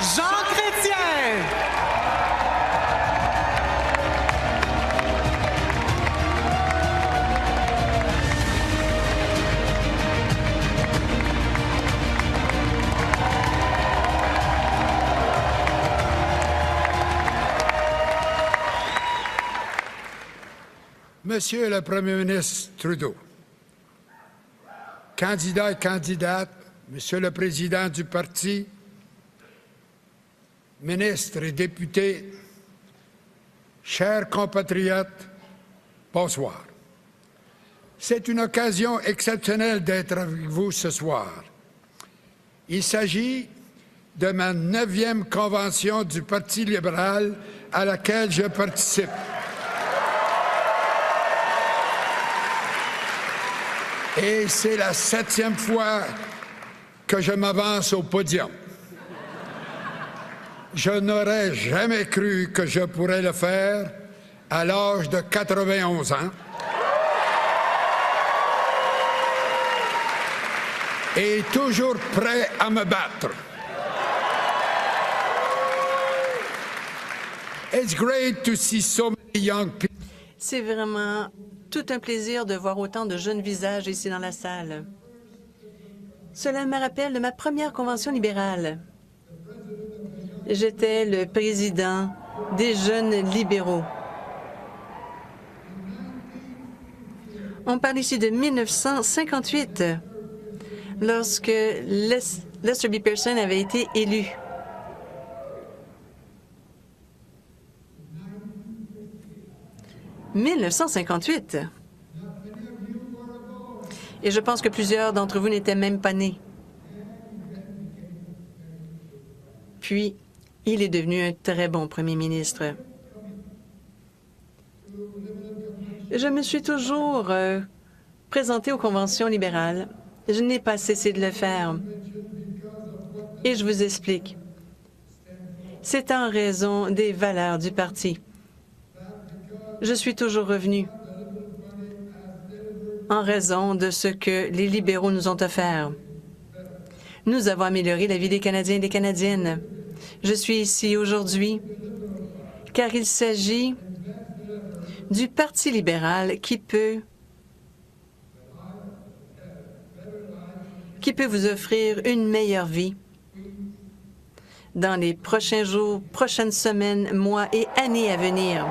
Jean Chrétien. Monsieur le Premier ministre Trudeau, candidats et candidates, Monsieur le Président du Parti, ministres et députés, chers compatriotes, bonsoir. C'est une occasion exceptionnelle d'être avec vous ce soir. Il s'agit de ma 9e convention du Parti libéral à laquelle je participe. Et c'est la 7e fois que je m'avance au podium. Je n'aurais jamais cru que je pourrais le faire à l'âge de 91 ans. Et toujours prêt à me battre. It's great to see so many young people. C'est vraiment tout un plaisir de voir autant de jeunes visages ici dans la salle. Cela me rappelle de ma première convention libérale. J'étais le président des jeunes libéraux. On parle ici de 1958, lorsque Lester B. Pearson avait été élu. « 1958. Et je pense que plusieurs d'entre vous n'étaient même pas nés. Puis, il est devenu un très bon premier ministre. Je me suis toujours présenté aux conventions libérales. Je n'ai pas cessé de le faire. Et je vous explique. C'est en raison des valeurs du parti. Je suis toujours revenu en raison de ce que les libéraux nous ont offert. Nous avons amélioré la vie des Canadiens et des Canadiennes. Je suis ici aujourd'hui car il s'agit du Parti libéral qui peut vous offrir une meilleure vie dans les prochains jours, prochaines semaines, mois et années à venir.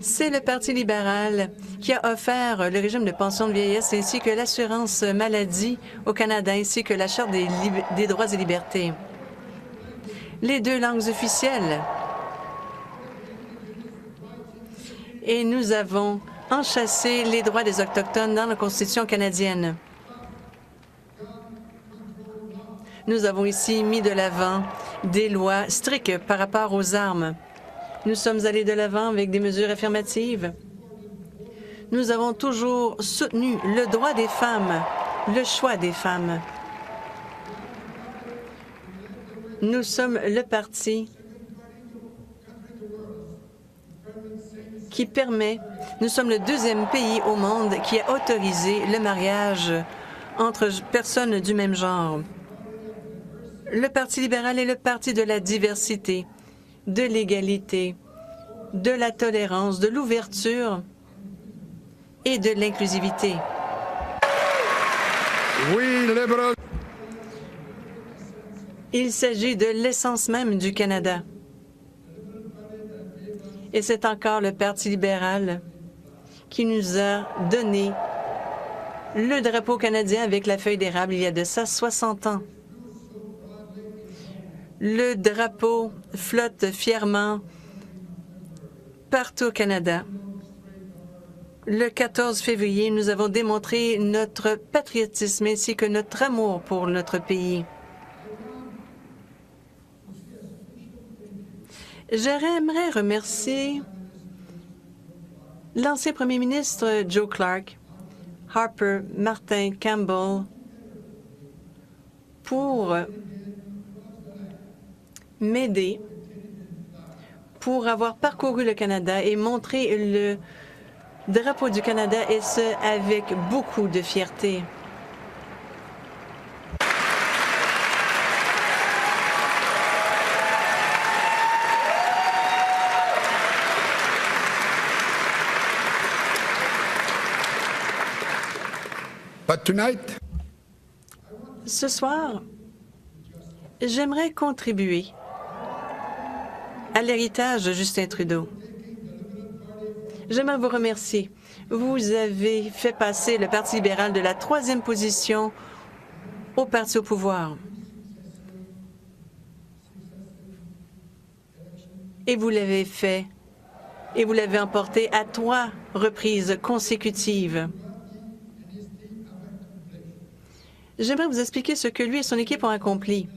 C'est le Parti libéral qui a offert le régime de pension de vieillesse ainsi que l'assurance maladie au Canada, ainsi que la Charte des droits et libertés. Les 2 langues officielles. Et nous avons enchâssé les droits des Autochtones dans la Constitution canadienne. Nous avons ici mis de l'avant des lois strictes par rapport aux armes. Nous sommes allés de l'avant avec des mesures affirmatives. Nous avons toujours soutenu le droit des femmes, le choix des femmes. Nous sommes le parti qui permet, nous sommes le 2e pays au monde qui a autorisé le mariage entre personnes du même genre. Le Parti libéral est le parti de la diversité, de l'égalité, de la tolérance, de l'ouverture et de l'inclusivité. Oui, libéral. Il s'agit de l'essence même du Canada. Et c'est encore le Parti libéral qui nous a donné le drapeau canadien avec la feuille d'érable il y a de ça 60 ans. Le drapeau flotte fièrement partout au Canada. Le 14 février, nous avons démontré notre patriotisme ainsi que notre amour pour notre pays. J'aimerais remercier l'ancien premier ministre Joe Clark, Harper, Martin, Campbell, pour m'aider, pour avoir parcouru le Canada et montré drapeau du Canada, et ce, avec beaucoup de fierté. But tonight, Ce soir, j'aimerais contribuer à l'héritage de Justin Trudeau. J'aimerais vous remercier. Vous avez fait passer le Parti libéral de la 3e position au parti au pouvoir. Et vous l'avez fait, et vous l'avez emporté à 3 reprises consécutives. J'aimerais vous expliquer ce que lui et son équipe ont accompli.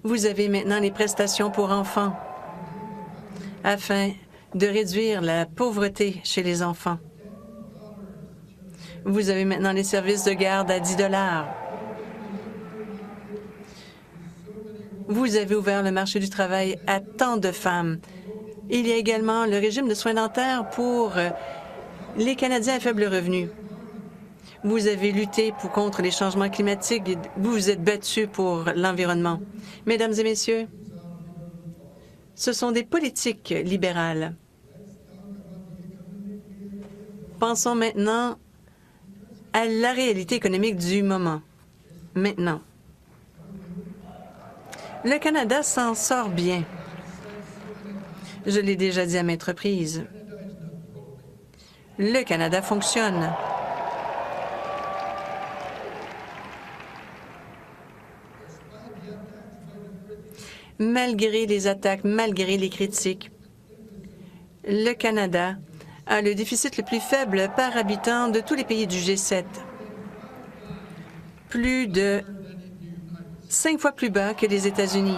Vous avez maintenant les prestations pour enfants afin de réduire la pauvreté chez les enfants. Vous avez maintenant les services de garde à 10 $. Vous avez ouvert le marché du travail à tant de femmes. Il y a également le régime de soins dentaires pour les Canadiens à faible revenu. Vous avez lutté contre les changements climatiques et vous vous êtes battus pour l'environnement. Mesdames et messieurs, ce sont des politiques libérales. Pensons maintenant à la réalité économique du moment. Maintenant, le Canada s'en sort bien. Je l'ai déjà dit à maintes reprises. Le Canada fonctionne. Malgré les attaques, malgré les critiques, le Canada a le déficit le plus faible par habitant de tous les pays du G7. Plus de 5 fois plus bas que les États-Unis.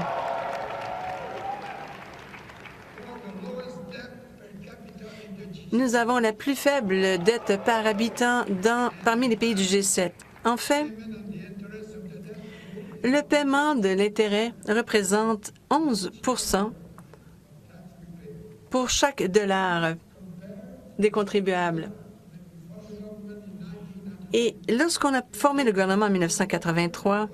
Nous avons la plus faible dette par habitant parmi les pays du G7. En fait, le paiement de l'intérêt représente 11 pour chaque dollar des contribuables. Et lorsqu'on a formé le gouvernement en 1983,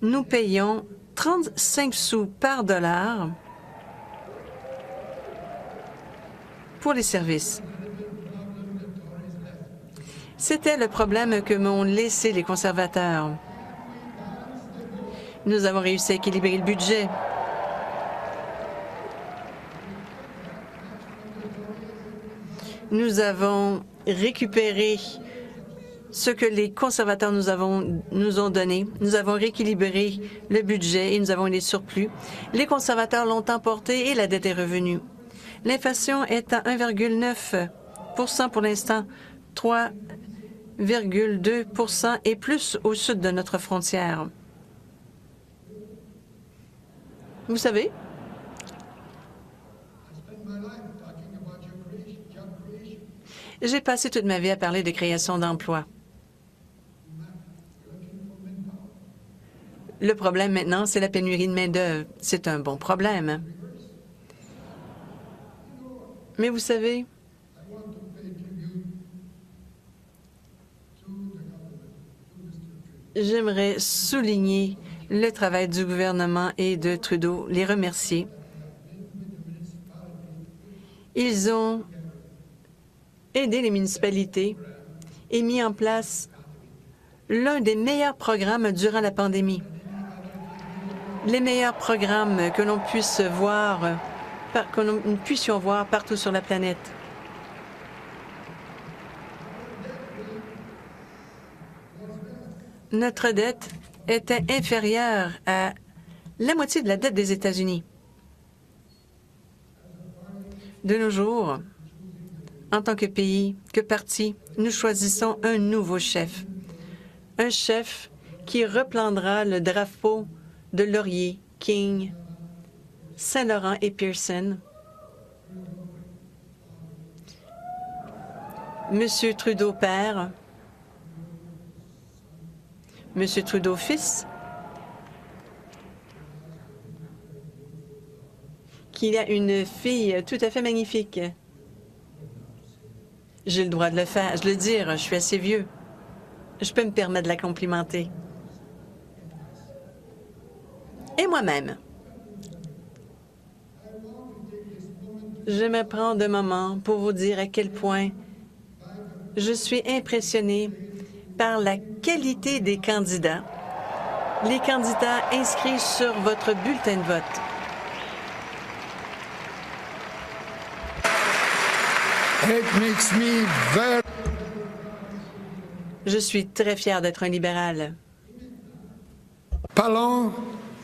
nous payons 35 sous par dollar pour les services. C'était le problème que m'ont laissé les conservateurs. Nous avons réussi à équilibrer le budget. Nous avons récupéré ce que les conservateurs nous ont donné. Nous avons rééquilibré le budget et nous avons eu des surplus. Les conservateurs l'ont emporté et la dette est revenue. L'inflation est à 1,9 pour l'instant, 3,2 et plus au sud de notre frontière. Vous savez, j'ai passé toute ma vie à parler de création d'emplois. Le problème maintenant, c'est la pénurie de main-d'œuvre. C'est un bon problème. Mais vous savez, j'aimerais souligner le travail du gouvernement et de Trudeau, les remercier. Ils ont aidé les municipalités et mis en place l'un des meilleurs programmes durant la pandémie. Les meilleurs programmes que nous puissions voir partout sur la planète. Notre dette était inférieure à la moitié de la dette des États-Unis. De nos jours, en tant que pays, que parti, nous choisissons un nouveau chef. Un chef qui reprendra le drapeau de Laurier, King, Saint-Laurent et Pearson. Monsieur Trudeau père, Monsieur Trudeau fils, qui a une fille tout à fait magnifique. J'ai le droit de le faire, de le dire, je suis assez vieux. Je peux me permettre de la complimenter. Et moi-même. J'aimerais prendre un moment pour vous dire à quel point je suis impressionnée par la qualité des candidats, les candidats inscrits sur votre bulletin de vote. It makes me very... Je suis très fière d'être un libéral. Parlons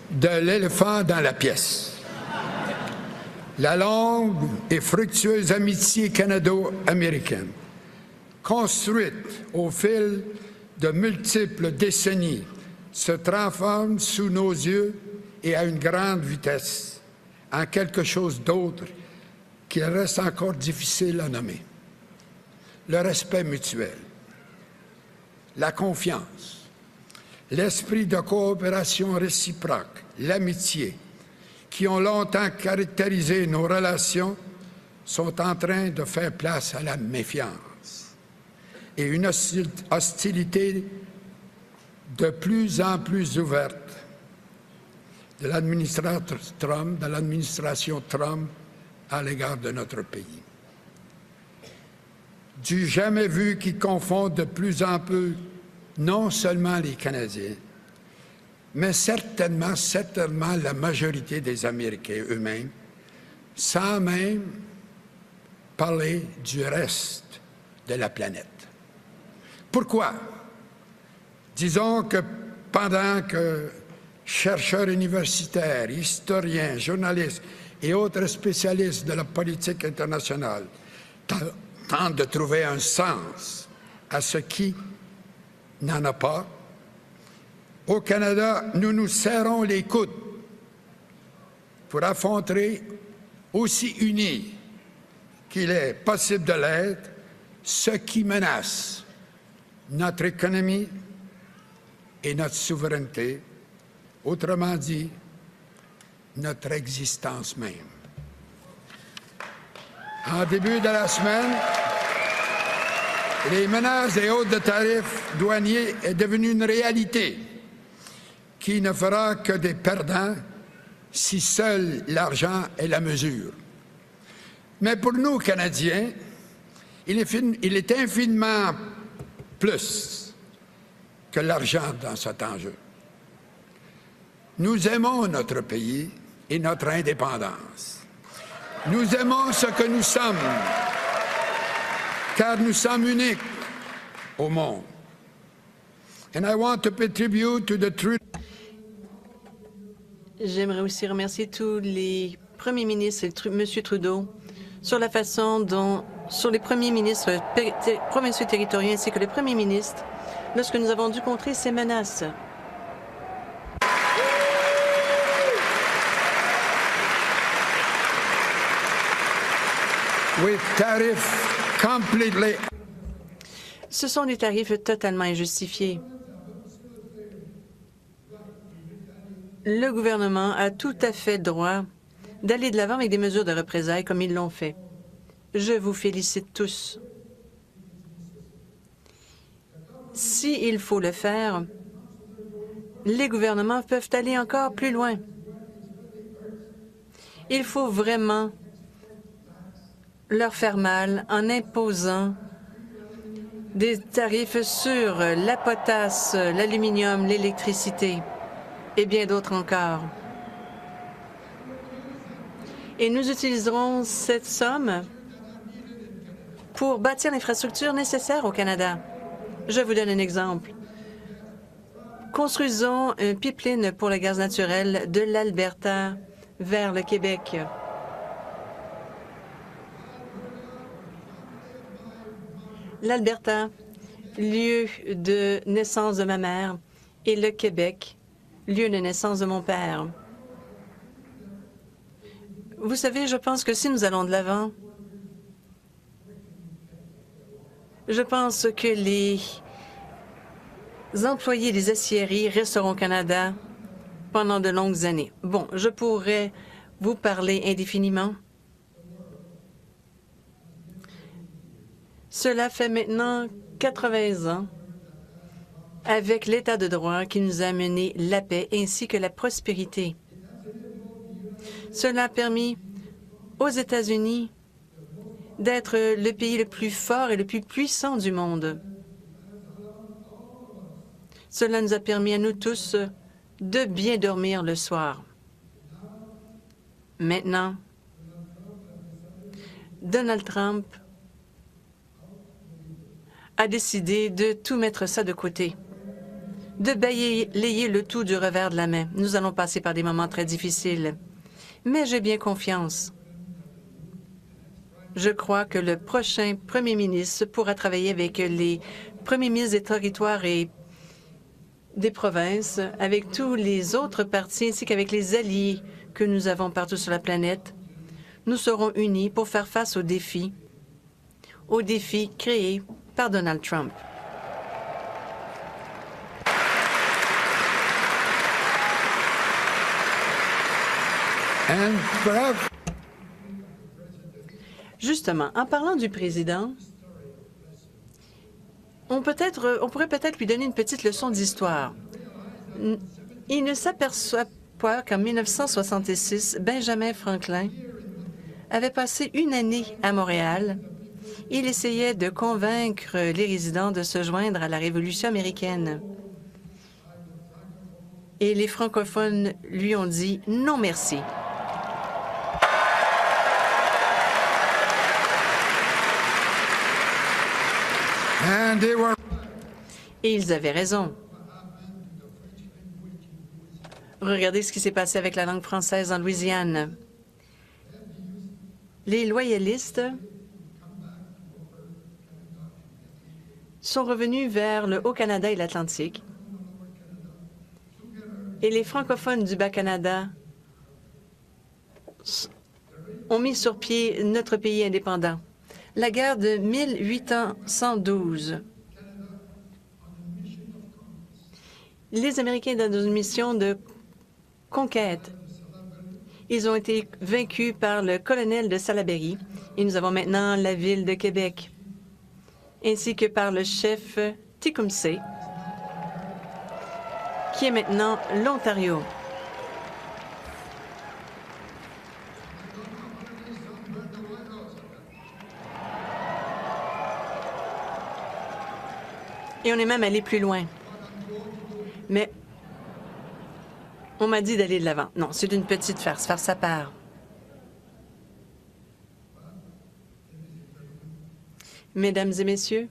de l'éléphant dans la pièce. La longue et fructueuse amitié canado-américaine, construite au fil de multiples décennies, se transforme sous nos yeux et à une grande vitesse en quelque chose d'autre qu'il reste encore difficile à nommer. Le respect mutuel, la confiance, l'esprit de coopération réciproque, l'amitié, qui ont longtemps caractérisé nos relations, sont en train de faire place à la méfiance et une hostilité de plus en plus ouverte de l'administration Trump à l'égard de notre pays. Du jamais vu qui confond de plus en plus non seulement les Canadiens, mais certainement la majorité des Américains eux-mêmes, sans même parler du reste de la planète. Pourquoi? Disons que pendant que chercheurs universitaires, historiens, journalistes et autres spécialistes de la politique internationale tentent de trouver un sens à ce qui n'en a pas, au Canada, nous nous serrons les coudes pour affronter, aussi unis qu'il est possible de l'être, ce qui menace notre économie et notre souveraineté, autrement dit, notre existence même. En début de la semaine, les menaces des hausses de tarifs douaniers est devenue une réalité qui ne fera que des perdants si seul l'argent est la mesure. Mais pour nous, Canadiens, il est infiniment plus que l'argent dans cet enjeu. Nous aimons notre pays et notre indépendance. Nous aimons ce que nous sommes, car nous sommes uniques au monde. And I want to pay tribute to the truth. J'aimerais aussi remercier tous les premiers ministres et M. Trudeau sur la façon dont, sur les premiers ministres provinciaux et territoriaux ainsi que le premier ministre, lorsque nous avons dû contrer ces menaces. With tariffs completely. Ce sont des tarifs totalement injustifiés. Le gouvernement a tout à fait droit d'aller de l'avant avec des mesures de représailles comme ils l'ont fait. Je vous félicite tous. S'il faut le faire, les gouvernements peuvent aller encore plus loin. Il faut vraiment leur faire mal en imposant des tarifs sur la potasse, l'aluminium, l'électricité et bien d'autres encore. Et nous utiliserons cette somme pour bâtir l'infrastructure nécessaire au Canada. Je vous donne un exemple. Construisons un pipeline pour le gaz naturel de l'Alberta vers le Québec. L'Alberta, lieu de naissance de ma mère, et le Québec, lieu de naissance de mon père. Vous savez, je pense que si nous allons de l'avant, je pense que les employés des aciéries resteront au Canada pendant de longues années. Bon, je pourrais vous parler indéfiniment Cela fait maintenant 80 ans avec l'État de droit qui nous a amené la paix ainsi que la prospérité. Cela a permis aux États-Unis d'être le pays le plus fort et le plus puissant du monde. Cela nous a permis à nous tous de bien dormir le soir. Maintenant, Donald Trump a décidé de tout mettre ça de côté, de balayer le tout du revers de la main. Nous allons passer par des moments très difficiles, mais j'ai bien confiance. Je crois que le prochain premier ministre pourra travailler avec les premiers ministres des territoires et des provinces, avec tous les autres partis ainsi qu'avec les alliés que nous avons partout sur la planète. Nous serons unis pour faire face aux défis créés par Donald Trump. Justement, en parlant du président, on pourrait peut-être lui donner une petite leçon d'histoire. Il ne s'aperçoit pas qu'en 1966, Benjamin Franklin avait passé une année à Montréal. Il essayait de convaincre les résidents de se joindre à la Révolution américaine. Et les francophones lui ont dit « non, merci ». Et ils avaient raison. Regardez ce qui s'est passé avec la langue française en Louisiane. Les loyalistes sont revenus vers le Haut-Canada et l'Atlantique. Et les francophones du Bas-Canada ont mis sur pied notre pays indépendant. La guerre de 1812. Les Américains dans une mission de conquête. Ils ont été vaincus par le colonel de Salaberry et nous avons maintenant la ville de Québec, ainsi que par le chef Tecumseh, qui est maintenant l'Ontario. Et on est même allé plus loin. Mais on m'a dit d'aller de l'avant. Non, c'est une petite farce, farce à part. Mesdames et messieurs,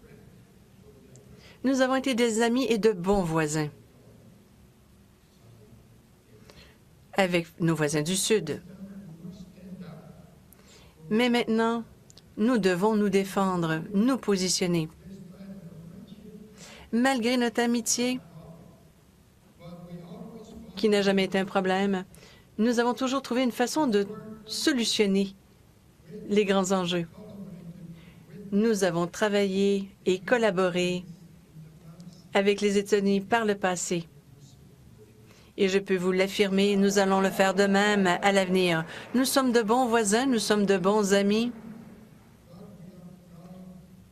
nous avons été des amis et de bons voisins avec nos voisins du Sud. Mais maintenant, nous devons nous défendre, nous positionner. Malgré notre amitié, qui n'a jamais été un problème, nous avons toujours trouvé une façon de solutionner les grands enjeux. Nous avons travaillé et collaboré avec les États-Unis par le passé. Et je peux vous l'affirmer, nous allons le faire de même à l'avenir. Nous sommes de bons voisins, nous sommes de bons amis,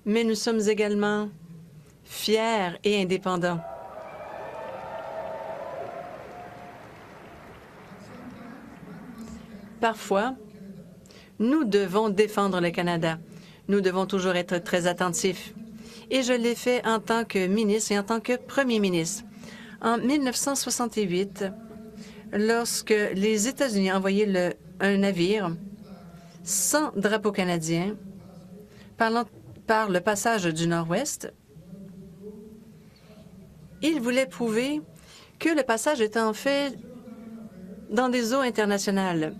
mais nous sommes également fiers et indépendants. Parfois, nous devons défendre le Canada. Nous devons toujours être très attentifs. Et je l'ai fait en tant que ministre et en tant que premier ministre. En 1968, lorsque les États-Unis envoyaient un navire sans drapeau canadien par le passage du Nord-Ouest, ils voulaient prouver que le passage était en fait dans des eaux internationales.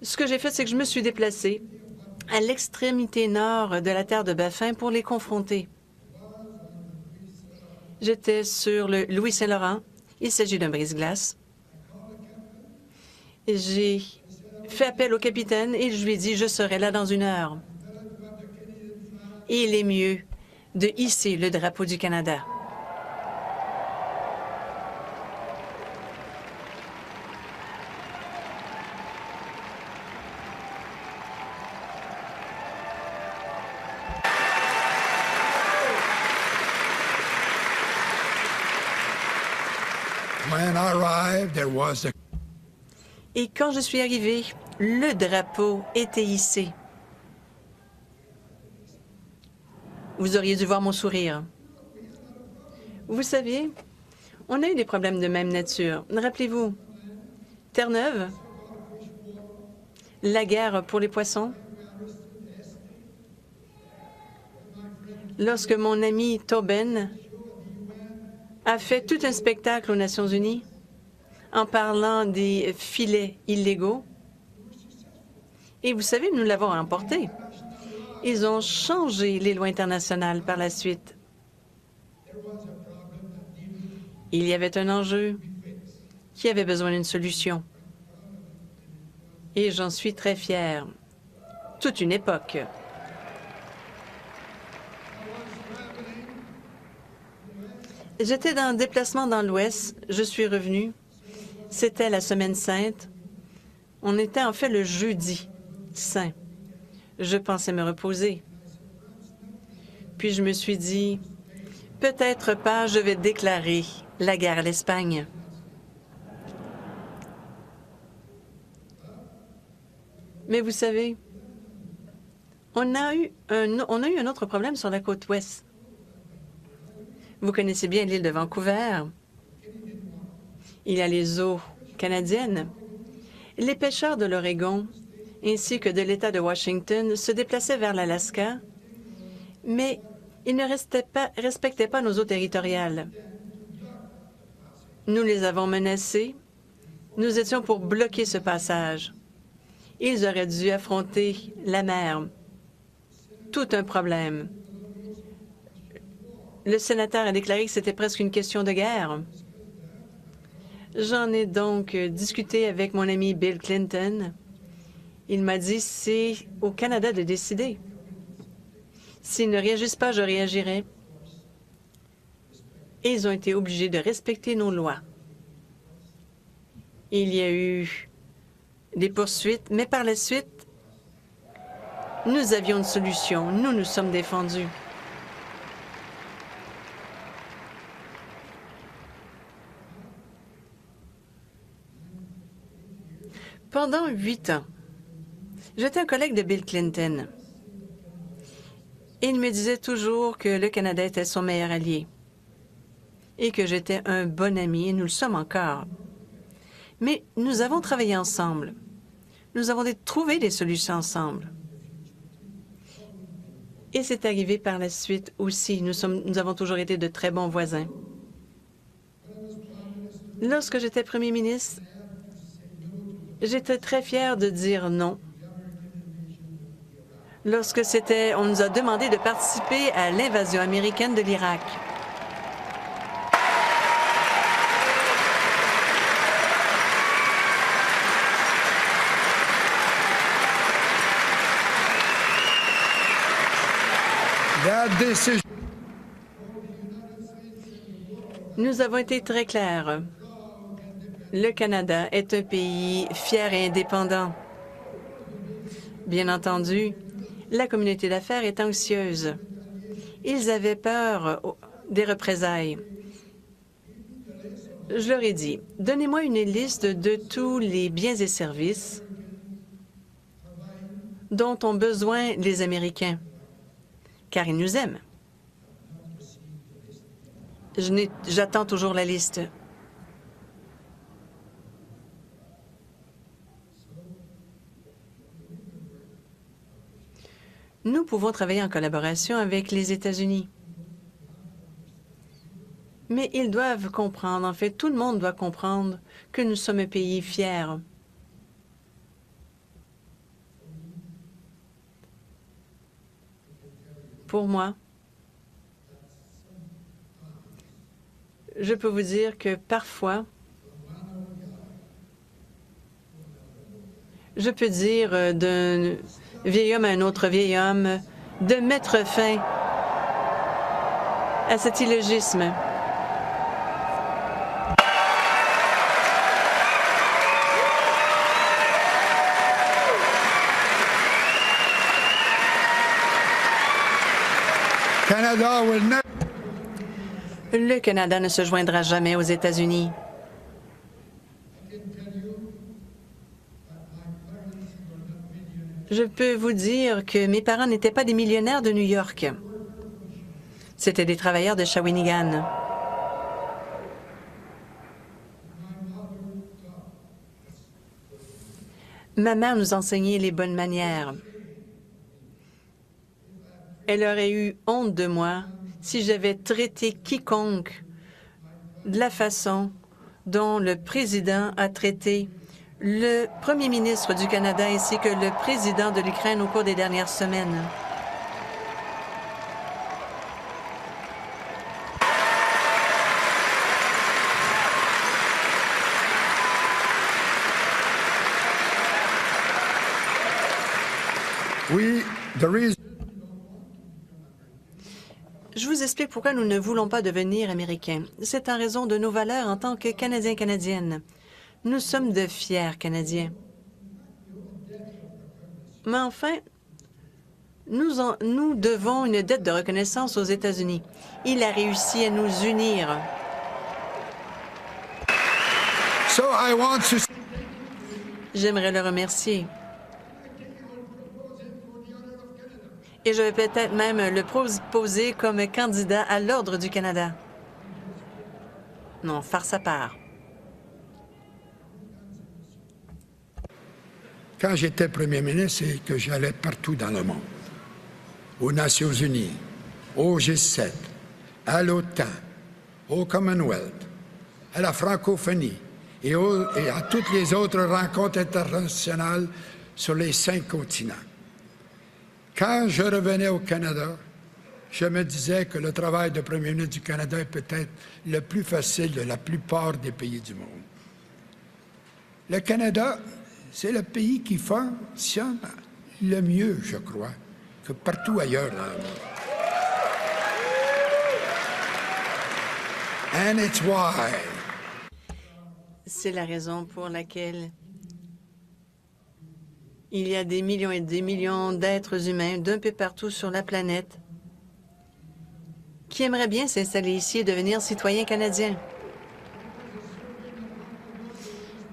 Ce que j'ai fait, c'est que je me suis déplacée à l'extrémité nord de la terre de Baffin pour les confronter. J'étais sur le Louis-Saint-Laurent. Il s'agit d'un brise-glace. J'ai fait appel au capitaine et je lui ai dit « Je serai là dans 1 heure ». Et il est mieux de hisser le drapeau du Canada. When I arrived, there was the Et quand je suis arrivé, le drapeau était hissé. Vous auriez dû voir mon sourire. Vous savez, on a eu des problèmes de même nature. Rappelez-vous, Terre-Neuve, la guerre pour les poissons. Lorsque mon ami Tobin a fait tout un spectacle aux Nations unies en parlant des filets illégaux, et vous savez, nous l'avons remporté. Ils ont changé les lois internationales par la suite. Il y avait un enjeu qui avait besoin d'une solution. Et j'en suis très fière. Toute une époque. J'étais en déplacement dans l'Ouest. Je suis revenue. C'était la Semaine sainte. On était en fait le jeudi saint. Je pensais me reposer. Puis je me suis dit, peut-être pas, je vais déclarer la guerre à l'Espagne. Mais vous savez, on a eu un autre problème sur la côte ouest. Vous connaissez bien l'île de Vancouver. Il y a les eaux canadiennes. Les pêcheurs de l'Oregon ainsi que de l'État de Washington se déplaçaient vers l'Alaska, mais ils ne respectaient pas nos eaux territoriales. Nous les avons menacés. Nous étions pour bloquer ce passage. Ils auraient dû affronter la mer. Tout un problème. Le sénateur a déclaré que c'était presque une question de guerre. J'en ai donc discuté avec mon ami Bill Clinton. Il m'a dit, c'est au Canada de décider. S'ils ne réagissent pas, je réagirai. Et ils ont été obligés de respecter nos lois. Il y a eu des poursuites, mais par la suite, nous avions une solution. Nous nous sommes défendus. Pendant 8 ans, j'étais un collègue de Bill Clinton. Il me disait toujours que le Canada était son meilleur allié et que j'étais un bon ami, et nous le sommes encore. Mais nous avons travaillé ensemble. Nous avons trouvé des solutions ensemble. Et c'est arrivé par la suite aussi. Nous avons toujours été de très bons voisins. Lorsque j'étais premier ministre, j'étais très fière de dire non. Lorsque on nous a demandé de participer à l'invasion américaine de l'Irak. Nous avons été très clairs. Le Canada est un pays fier et indépendant. Bien entendu, la communauté d'affaires est anxieuse. Ils avaient peur des représailles. Je leur ai dit, donnez-moi une liste de tous les biens et services dont ont besoin les Américains, car ils nous aiment. J'attends toujours la liste. Nous pouvons travailler en collaboration avec les États-Unis. Mais ils doivent comprendre, en fait, tout le monde doit comprendre que nous sommes un pays fier. Pour moi, je peux vous dire que parfois, je peux dire d'un vieil homme à un autre vieil homme de mettre fin à cet illogisme. Le Canada ne se joindra jamais aux États-Unis. Je peux vous dire que mes parents n'étaient pas des millionnaires de New York. C'étaient des travailleurs de Shawinigan. Ma mère nous enseignait les bonnes manières. Elle aurait eu honte de moi si j'avais traité quiconque de la façon dont le président a traité le premier ministre du Canada ainsi que le président de l'Ukraine au cours des dernières semaines. Oui, Je vous explique pourquoi nous ne voulons pas devenir Américains. C'est en raison de nos valeurs en tant que Canadiens-Canadiennes. Nous sommes de fiers Canadiens. Mais enfin, nous devons une dette de reconnaissance aux États-Unis. Il a réussi à nous unir. J'aimerais le remercier. Et je vais peut-être même le proposer comme candidat à l'Ordre du Canada. Non, farce à part. Quand j'étais premier ministre et que j'allais partout dans le monde, aux Nations unies, au G7, à l'OTAN, au Commonwealth, à la francophonie et à toutes les autres rencontres internationales sur les 5 continents. Quand je revenais au Canada, je me disais que le travail de premier ministre du Canada est peut-être le plus facile de la plupart des pays du monde. Le Canada, c'est le pays qui fonctionne le mieux, je crois, que partout ailleurs dans le monde. And it's why. C'est la raison pour laquelle il y a des millions et des millions d'êtres humains d'un peu partout sur la planète qui aimeraient bien s'installer ici et devenir citoyens canadiens.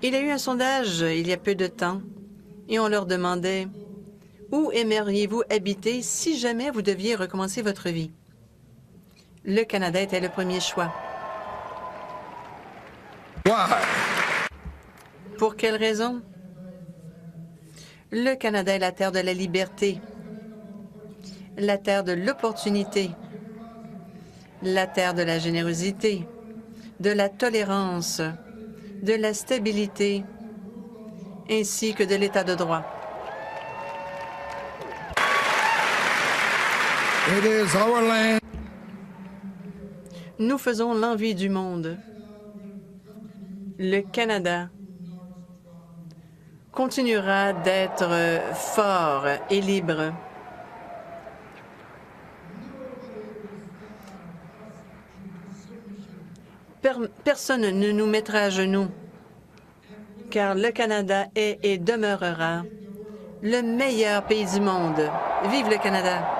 Il y a eu un sondage il y a peu de temps et on leur demandait « Où aimeriez-vous habiter si jamais vous deviez recommencer votre vie? » Le Canada était le premier choix. Pour quelle raison? Le Canada est la terre de la liberté, la terre de l'opportunité, la terre de la générosité, de la tolérance, de la stabilité, ainsi que de l'État de droit. It is our land. Nous faisons l'envie du monde. Le Canada continuera d'être fort et libre. Personne ne nous mettra à genoux, car le Canada est et demeurera le meilleur pays du monde. Vive le Canada!